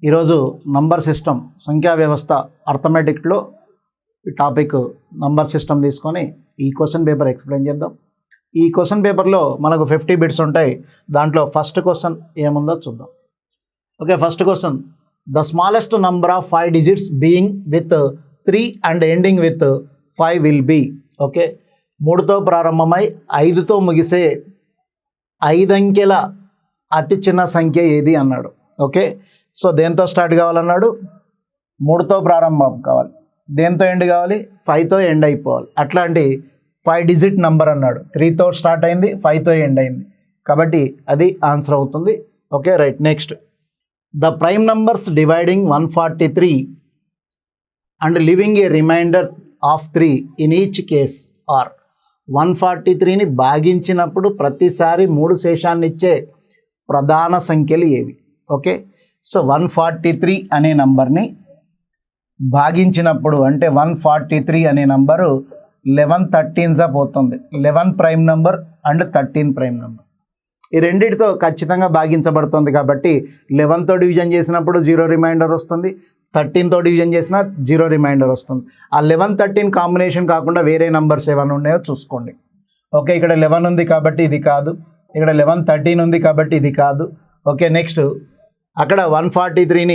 ఈరోజు number system సంఖ్యా వ్యవస్థ అర్థమెటిక్లో ఈ టాపిక్ నంబర్ సిస్టమ్ తీసుకొని ఈ క్వశ్చన్ పేపర్ ఎక్స్ప్లెయిన్ చేద్దాం. ఈ క్వశ్చన్ పేపర్లో మనకు 50 బిట్స్ ఉంటాయి. దాంట్లో ఫస్ట్ క్వశ్చన్ ఏముందో చూద్దాం. Okay, first question, the smallest number of 5 digits being with 3 and ending with 5 will be. Okay, 3తో ప్రారంభమై 5తో ముగిసే 5 అంకెల అతి చిన్న సంఖ్య ఏది అన్నాడు. ఓకే, సో దేంతో స్టార్ట్ కావాలన్నాడు? 3తో ప్రారంభం కావాలి. దేంతో ఎండ్ కావాలి? 5తో ఎండ్ అయిపోవాలి. అట్లాంటి 5 డిజిట్ నంబర్ అన్నాడు. 3తో స్టార్ట్ అయింది, 5తో ఎండ్ అయింది, కాబట్టి అది ఆన్సర్ అవుతుంది. Okay, right. Next, the prime numbers dividing 143 and leaving a remainder of 3 in each case are. 143ని భాగించినప్పుడు ప్రతిసారి 3 శేషాన్ని ఇచ్చే ప్రధాన సంఖ్యలు ఏవి? ఓకే, సో 143 అనే నంబర్ని భాగించినప్పుడు అంటే 143 అనే నంబరు 11 13 పోతుంది. 11 prime number and 13 prime number, ఈ రెండింటితో ఖచ్చితంగా భాగించబడుతుంది. కాబట్టి 11తో డివిజన్ చేసినప్పుడు 0 రిమైండర్ వస్తుంది, 13తో డివిజన్ చేసినా 0 రిమైండర్ వస్తుంది. ఆ 11 13 కాంబినేషన్ కాకుండా వేరే నంబర్స్ ఏమైనా ఉన్నాయో చూసుకోండి. ఓకే, ఇక్కడ 11 ఉంది కాబట్టి ఇది కాదు, ఇక్కడ 11 13 ఉంది కాబట్టి ఇది కాదు. ఓకే, నెక్స్ట్, అక్కడ 143ని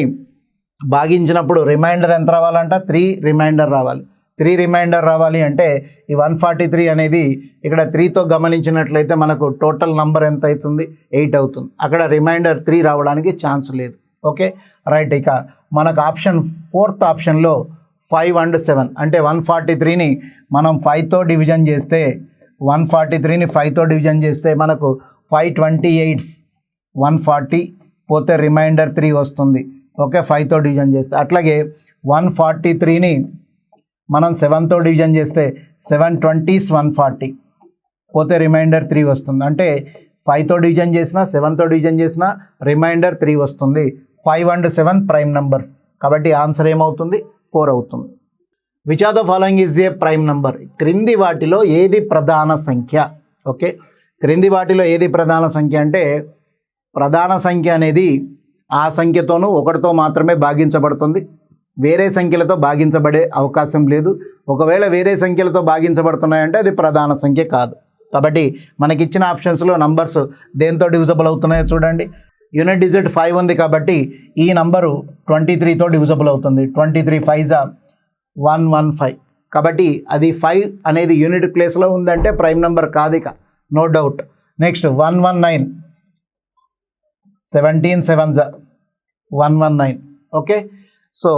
భాగించినప్పుడు రిమైండర్ ఎంత రావాలంట? 3 రిమైండర్ రావాలి. 3 రిమైండర్ రావాలి అంటే ఈ 143 అనేది ఇక్కడ 3తో గమనించినట్లయితే మనకు టోటల్ నంబర్ ఎంత అవుతుంది? 8 అవుతుంది. అక్కడ రిమైండర్ 3 రావడానికి ఛాన్స్ లేదు. Okay, right. ఇక మనకు ఆప్షన్ 4th ఆప్షన్లో 5 and 7 అంటే 143ని మనం 5తో డివిజన్ చేస్తే 143ని 5తో డివిజన్ చేస్తే మనకు 5 28 140 పోతే రిమైండర్ 3 వస్తుంది. ఓకే, 5తో డివిజన్ చేస్తే. అట్లాగే 143ని మనం 7తో డివిజన్ చేస్తే 7 20s 140 పోతే రిమైండర్ 3 వస్తుంది. అంటే 5తో డివిజన్ చేసినా 7తో డివిజన్ చేసినా రిమైండర్ 3 వస్తుంది. 5 and 7 ప్రైమ్ నంబర్స్, కాబట్టి ఆన్సర్ ఏమవుతుంది? 4 అవుతుంది. Which are the following is a prime number? క్రింది వాటిలో ఏది ప్రధాన సంఖ్య? ఓకే, క్రింది వాటిలో ఏది ప్రధాన సంఖ్య అంటే ప్రధాన సంఖ్య అనేది ఆ సంఖ్యతోనూ 1తో మాత్రమే భాగించబడుతుంది. వేరే సంఖ్యలతో భాగించబడే అవకాశం లేదు. ఒకవేళ వేరే సంఖ్యలతో భాగించబడుతున్నాయంటే అది ప్రధాన సంఖ్య కాదు. కాబట్టి మనకిచ్చిన ఆప్షన్స్లో నంబర్స్ దేంతో డివిజబుల్ అవుతున్నాయో చూడండి. యూనిట్ డిజిట్ 5 ఉంది కాబట్టి ఈ నంబరు 23తో డివిజబుల్ అవుతుంది. 23 5s 115, కాబట్టి అది 5 అనేది యూనిట్ ప్లేస్లో ఉందంటే ప్రైమ్ నెంబర్ కాదు, ఇక no doubt. Next 119 17 7s 119. Okay, so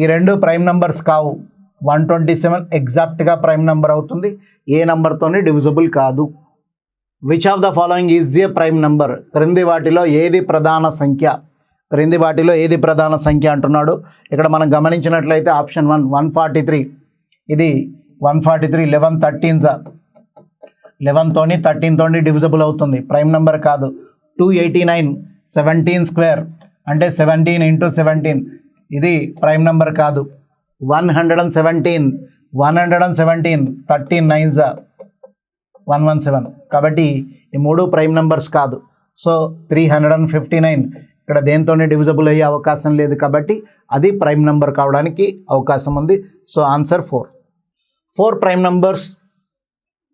ఈ రెండు ప్రైమ్ నెంబర్స్ కావు. 127 ఎగ్జాక్ట్గా ప్రైమ్ నెంబర్ అవుతుంది, ఏ నెంబర్తోనే డివిజబుల్ కాదు. Which of the following is a prime number? క్రింది వాటిలో ఏది ప్రధాన సంఖ్య? క్రింది వాటిలో ఏది ప్రధాన సంఖ్య అంటున్నాడు. ఇక్కడ మనం గమనించినట్లయితే ఆప్షన్ 1 143, ఇది 143 11 13s 11తోని 13తోని డివిజబుల్ అవుతుంది, ప్రైమ్ నెంబర్ కాదు. 289 17 స్క్వేర్ అంటే 17 × 17, ఇది ప్రైమ్ నెంబర్ కాదు. 117 13 9s 117, కాబట్టి ఈ 3 ప్రైమ్ నెంబర్స్ కాదు. సో 359 ఇక్కడ దేంతోనే డివిజబుల్ అయ్యే అవకాశం లేదు, కాబట్టి అది ప్రైమ్ నెంబర్ కావడానికి అవకాశం ఉంది. So answer 4. 4 prime numbers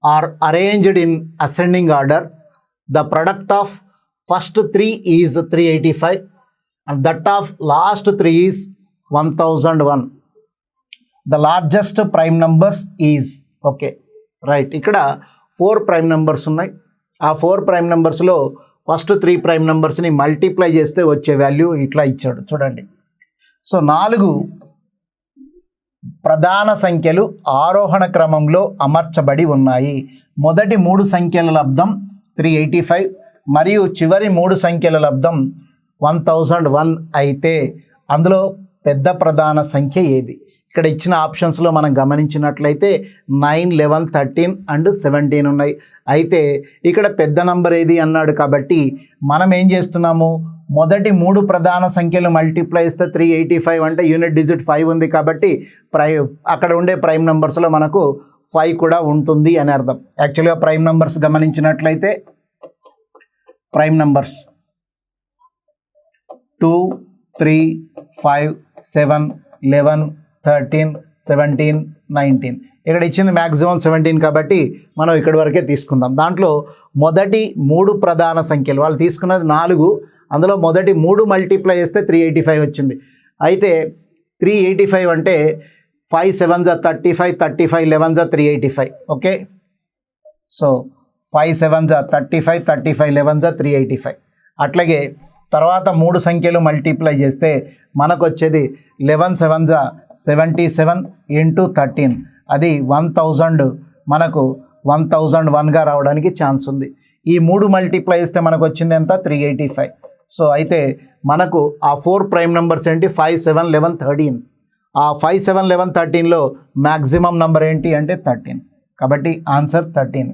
are arranged in ascending order. The product of first 3 is 385 and that of last 3 is 1001. The largest prime numbers is. Okay, right. ఇక్కడ 4 ప్రైమ్ నెంబర్స్ ఉన్నాయి. ఆ 4 ప్రైమ్ నెంబర్స్లో ఫస్ట్ 3 ప్రైమ్ నెంబర్స్ని మల్టిప్లై చేస్తే వచ్చే value ఇట్లా ఇచ్చాడు చూడండి. So 4 ప్రధాన సంఖ్యలు ఆరోహణ క్రమంలో అమర్చబడి ఉన్నాయి. మొదటి 3 సంఖ్యల లబ్ధం 385 మరియు చివరి 3 సంఖ్యల లబ్ధం 1001 అయితే అందులో పెద్ద ప్రధాన సంఖ్య ఏది? ఇక్కడ ఇచ్చిన ఆప్షన్స్లో మనం గమనించినట్లయితే 9 11 13 and 17 ఉన్నాయి. అయితే ఇక్కడ పెద్ద నంబర్ ఏది అన్నాడు, కాబట్టి మనం ఏం చేస్తున్నాము? మొదటి 3 ప్రధాన సంఖ్యలు మల్టిప్లై చేస్తే 385 అంటే యూనిట్ డిజిట్ 5 ఉంది, కాబట్టి అక్కడ ఉండే ప్రైమ్ నెంబర్స్లో మనకు 5 కూడా ఉంటుంది అని అర్థం. యాక్చువల్గా ప్రైమ్ నెంబర్స్ గమనించినట్లయితే ప్రైమ్ నెంబర్స్ 2 3 5 7 11 13 17 19. ఇక్కడ ఇచ్చింది మ్యాక్సిమం 17 కాబట్టి మనం ఇక్కడి వరకే తీసుకుందాం. దాంట్లో మొదటి 3 ప్రధాన సంఖ్యలు వాళ్ళు తీసుకున్నది 4, అందులో మొదటి 3 మల్టిప్లై చేస్తే 385 వచ్చింది. అయితే 385 అంటే 5 7 జా 35, 35 11 జా 385. ఓకే, సో 5 7 జా 35, 35 11 జా 385. అట్లాగే తర్వాత 3 సంఖ్యలు మల్టిప్లై చేస్తే మనకు వచ్చేది 11 7 జా 77 ఇంటూ 13, అది 1000, మనకు 1001గా రావడానికి ఛాన్స్ ఉంది. ఈ 3 మల్టిప్లై చేస్తే మనకు వచ్చింది ఎంత? 385. సో అయితే మనకు ఆ 4 ప్రైమ్ నెంబర్స్ ఏంటి? 5 7 11 13. ఆ 5 7 11 13లో మ్యాక్సిమం నెంబర్ ఏంటి అంటే 13. కాబట్టి ఆన్సర్ 13.